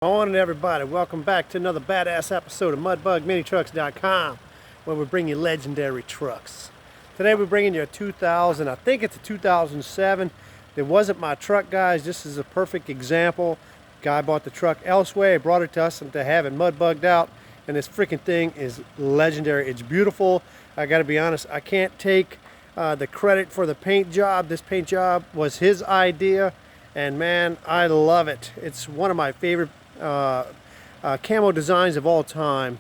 Morning, everybody. Welcome back to another badass episode of MudbugMiniTrucks.com, where we bring you legendary trucks. Today we're bringing you a 2000, I think it's a 2007. It wasn't my truck, guys. This is a perfect example. Guy bought the truck elsewhere, brought it to us and to have it mud bugged out, and this freaking thing is legendary. It's beautiful. I gotta be honest, I can't take the credit for the paint job. This paint job was his idea, and man, I love it. It's one of my favorite camo designs of all time.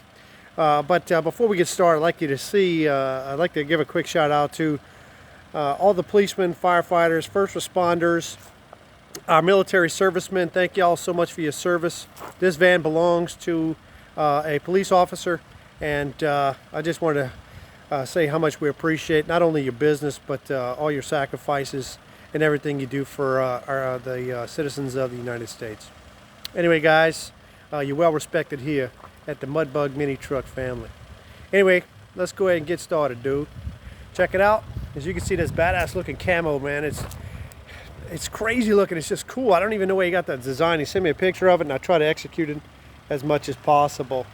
But before we get started, I'd like you to see, I'd like to give a quick shout out to all the policemen, firefighters, first responders, our military servicemen. Thank you all so much for your service. This van belongs to a police officer, and I just wanted to say how much we appreciate not only your business, but all your sacrifices and everything you do for the citizens of the United States. Anyway, guys, you're well respected here at the Mudbug Mini Truck family. Anyway, let's go ahead and get started, dude. Check it out. As you can see, this badass looking camo, man. It's crazy looking. It's just cool. I don't even know where he got that design. He sent me a picture of it, and I try to execute it as much as possible.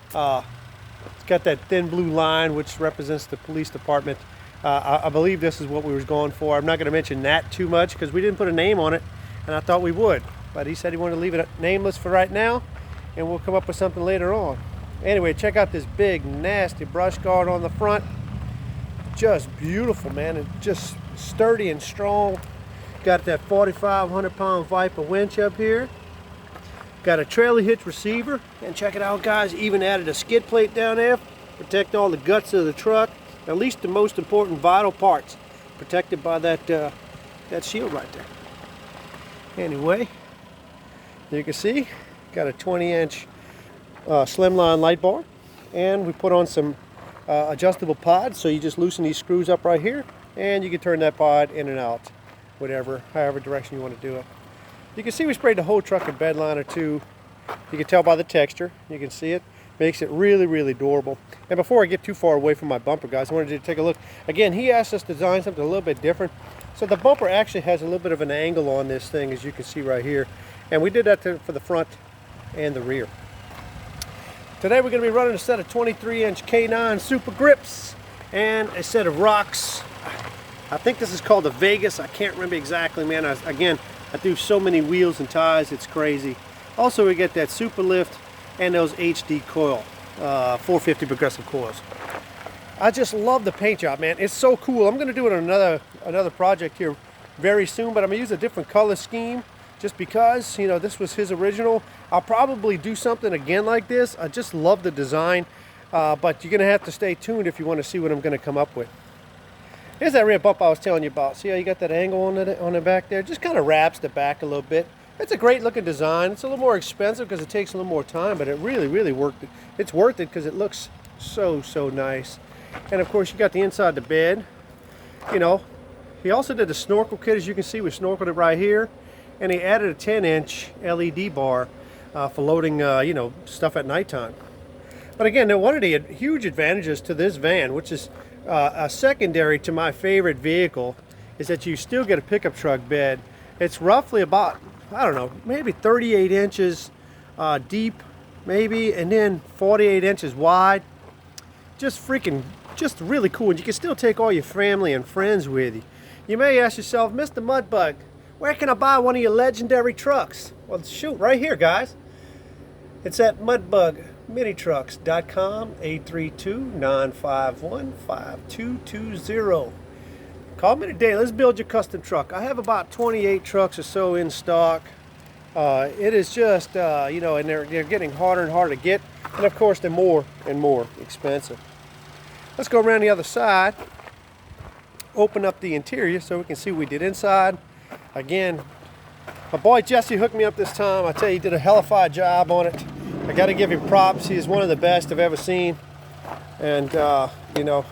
It's got that thin blue line, which represents the police department. I believe this is what we were going for. I'm not going to mention that too much because we didn't put a name on it, and I thought we would. But he said he wanted to leave it nameless for right now, and we'll come up with something later on. Anyway, check out this big, nasty brush guard on the front. Just beautiful, man. It's just sturdy and strong. Got that 4,500-pound Viper winch up here. Got a trailer hitch receiver. And check it out, guys. Even added a skid plate down there. Protect all the guts of the truck. At least the most important vital parts. Protected by that shield right there. Anyway, you can see, got a 20-inch slimline light bar, and we put on some adjustable pods, so you just loosen these screws up right here, and you can turn that pod in and out, however direction you want to do it. You can see we sprayed the whole truck in bed liner too. You can tell by the texture. You can see it. Makes it really, really durable. And before I get too far away from my bumper, guys, I wanted you to take a look. Again, he asked us to design something a little bit different. So the bumper actually has a little bit of an angle on this thing, as you can see right here. And we did that for the front and the rear. Today we're going to be running a set of 23-inch K9 Super Grips and a set of rocks. I think this is called the Vegas. I can't remember exactly, man. I do so many wheels and ties, it's crazy. Also, we get that Super Lift and those HD coil, 450 progressive coils. I just love the paint job, man. It's so cool. I'm going to do it on another project here very soon, but I'm going to use a different color scheme just because, you know, this was his original. I'll probably do something again like this. I just love the design, but you're going to have to stay tuned if you want to see what I'm going to come up with. Here's that rear bump I was telling you about. See how you got that angle on the back there? Just kind of wraps the back a little bit. It's a great looking design. It's a little more expensive because it takes a little more time, but it really, really worked. It's worth it because it looks so, so nice. And of course, you got the inside the bed. You know, he also did the snorkel kit, as you can see. We snorkeled it right here, and he added a 10-inch LED bar for loading, you know, stuff at nighttime. But again, one of the huge advantages to this van, which is a secondary to my favorite vehicle, is that you still get a pickup truck bed. It's roughly about, I don't know, maybe 38 inches deep, maybe, and then 48 inches wide. Just really cool. And you can still take all your family and friends with you. You may ask yourself, Mr. Mudbug, where can I buy one of your legendary trucks? Well, shoot, right here, guys. It's at MudbugMiniTrucks.com, 832-951-5220. Call me today. Let's build your custom truck. I have about 28 trucks or so in stock. It is just, you know, and they're getting harder and harder to get. And of course, they're more and more expensive. Let's go around the other side. Open up the interior so we can see what we did inside. Again, my boy Jesse hooked me up this time. I tell you, he did a hellified job on it. I got to give him props. He is one of the best I've ever seen. And, you know,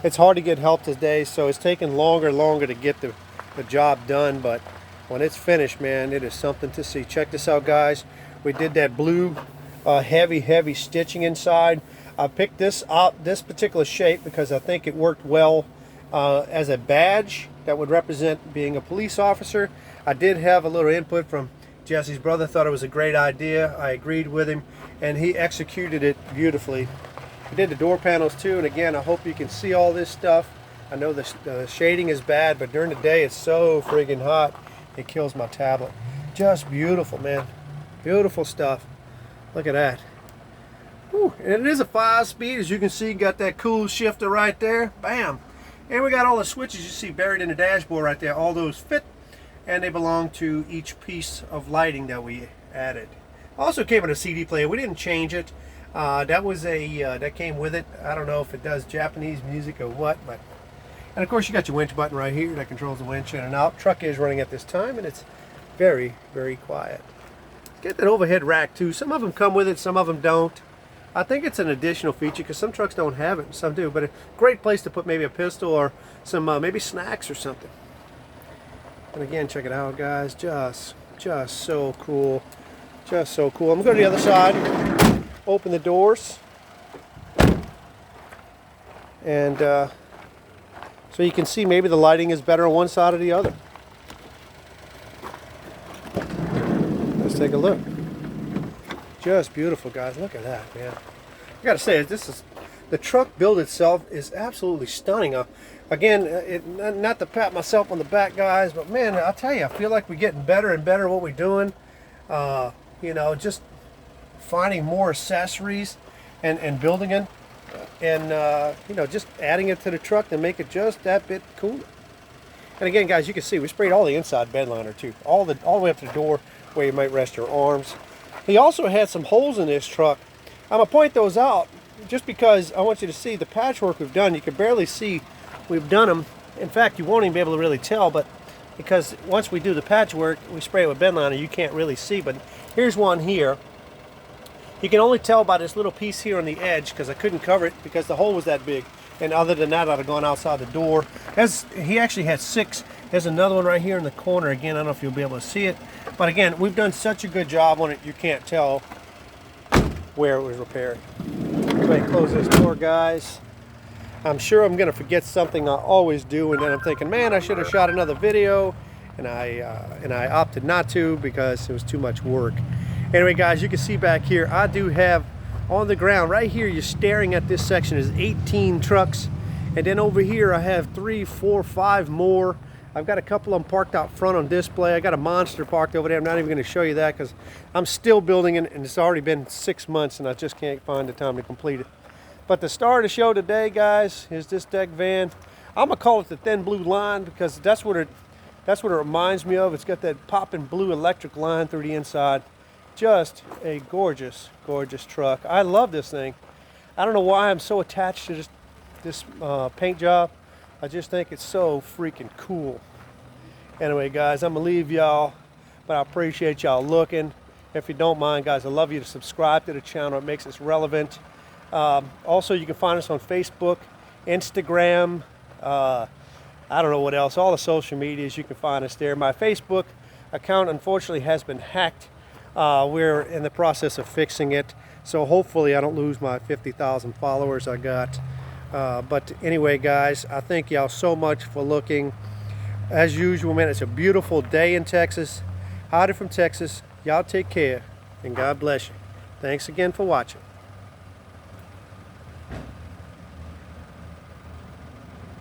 it's hard to get help today, so it's taking longer and longer to get the job done. But when it's finished, man, it is something to see. Check this out, guys. We did that blue heavy stitching inside. I picked this particular shape because I think it worked well as a badge that would represent being a police officer. I did have a little input from Jesse's brother thought it was a great idea. I agreed with him, and he executed it beautifully. He did the door panels too, and again, I hope you can see all this stuff. I know the shading is bad, but during the day it's so friggin' hot, it kills my tablet. Just beautiful, man. Beautiful stuff. Look at that. Whew. And it is a 5-speed, as you can see. Got that cool shifter right there. Bam. And we got all the switches you see buried in the dashboard right there. All those fit, and they belong to each piece of lighting that we added. Also came with a CD player. We didn't change it. That was that came with it. I don't know if it does Japanese music or what, but. And of course you got your winch button right here that controls the winch in and out. Truck is running at this time, and it's very, very quiet. Get that overhead rack too. Some of them come with it, some of them don't. I think it's an additional feature because some trucks don't have it, some do. But a great place to put maybe a pistol or some maybe snacks or something. And again, check it out, guys. Just so cool. Just so cool. I'm going to go to the other side. Open the doors. And so you can see maybe the lighting is better on one side or the other. Let's take a look. Just beautiful, guys. Look at that, man. I gotta say, the truck build itself is absolutely stunning. Again, not to pat myself on the back, guys, but man, I'll tell you, I feel like we're getting better and better at what we're doing. You know, just finding more accessories and building it, and you know, just adding it to the truck to make it just that bit cooler. And again, guys, you can see we sprayed all the inside bed liner too, all the way up to the door where you might rest your arms. He also had some holes in this truck. I'm going to point those out just because I want you to see the patchwork we've done. You can barely see we've done them. In fact, you won't even be able to really tell, but because once we do the patchwork, we spray it with bed liner, you can't really see. But here's one here. You can only tell by this little piece here on the edge because I couldn't cover it because the hole was that big. And other than that, I'd have gone outside the door. He actually had 6. There's another one right here in the corner. Again, I don't know if you'll be able to see it. But again, we've done such a good job on it, you can't tell where it was repaired. Go ahead and close this door, guys. I'm sure I'm going to forget something I always do, and then I'm thinking, man, I should have shot another video, and I opted not to because it was too much work. Anyway, guys, you can see back here, I do have on the ground right here, you're staring at this section, is 18 trucks, and then over here I have 3, 4, 5 more. I've got a couple of them parked out front on display. I got a monster parked over there. I'm not even going to show you that because I'm still building it, and it's already been 6 months, and I just can't find the time to complete it. But the star of the show today, guys, is this deck van. I'm gonna call it the Thin Blue Line because that's what it reminds me of. It's got that popping blue electric line through the inside. Just a gorgeous, gorgeous truck. I love this thing. I don't know why I'm so attached to this paint job. I just think it's so freaking cool. Anyway, guys, I'm gonna leave y'all, but I appreciate y'all looking. If you don't mind, guys, I'd love you to subscribe to the channel. It makes us relevant. Also, you can find us on Facebook, Instagram, I don't know what else, all the social medias, you can find us there. My Facebook account, unfortunately, has been hacked. We're in the process of fixing it, so hopefully I don't lose my 50,000 followers I got. But anyway, guys, I thank y'all so much for looking. As usual, man, it's a beautiful day in Texas. Howdy from Texas. Y'all take care, and God bless you. Thanks again for watching.